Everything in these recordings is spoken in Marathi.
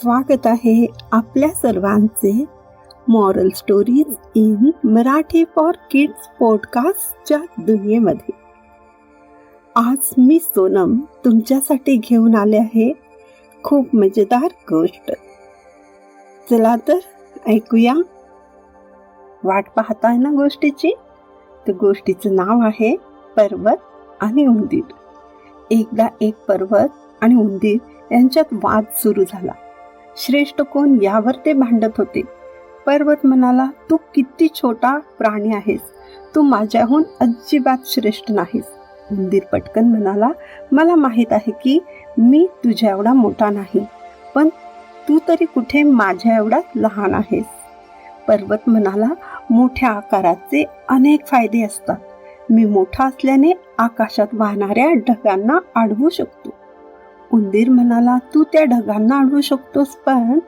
स्वागत आहे आपल्या सर्वांचे moral stories in Marathi for kids पॉडकास्टच्या दुनियेमध्ये. आज मी सोनम तुमच्यासाठी घेऊन आले आहे खूप मजेदार गोष्ट. चला तर ऐकूया. वाट पाहताय ना गोष्टीची? तर गोष्टीचं नाव आहे पर्वत आणि उंदीर. एकदा एक पर्वत आणि उंदीर यांच्यात वाद सुरू झाला. श्रेष्ठ कोण यावर ते भांडत होते. पर्वत म्हणाला, तू किती छोटा प्राणी आहेस, तू माझ्याहून अजिबात श्रेष्ठ नाहीस. उंदीर पटकन म्हणाला, मला माहीत आहे की मी तुझ्या एवढा मोठा नाही, पण तू तरी कुठे माझ्या एवढा लहान आहेस. पर्वत म्हणाला, मोठ्या आकाराचे अनेक फायदे असतात. मी मोठा असल्याने आकाशात वाहणाऱ्या ढगांना अडवू शकतो. उंदीर म्हणाला, तू त्या ढगांना अडवू शकतोस, पण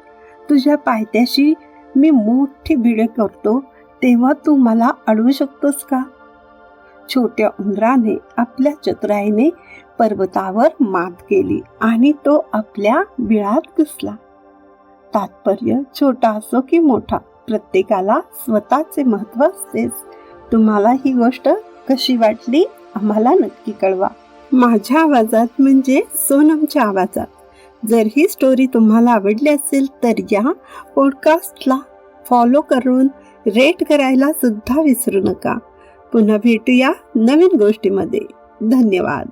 तुझ्या पायथ्याशी मी मोठी भिडे करतो तेव्हा तू मला अडवू शकतोस का? छोट्या उंदराने आपल्या चतुराईने पर्वतावर मात केली आणि तो आपल्या बिळात घुसला. तात्पर्य, छोटा असो की मोठा, प्रत्येकाला स्वतःचे महत्त्व असतेच. तुम्हाला ही गोष्ट कशी वाटली आम्हाला नक्की कळवा. माझ्या आवाजात म्हणजे सोनमच्या आवाजात. जर ही स्टोरी तुम्हाला आवडली असेल तर या पॉडकास्टला फॉलो करून रेट करायला सुद्धा विसरू नका. पुन्हा भेटूया नवीन गोष्टीमध्ये. धन्यवाद.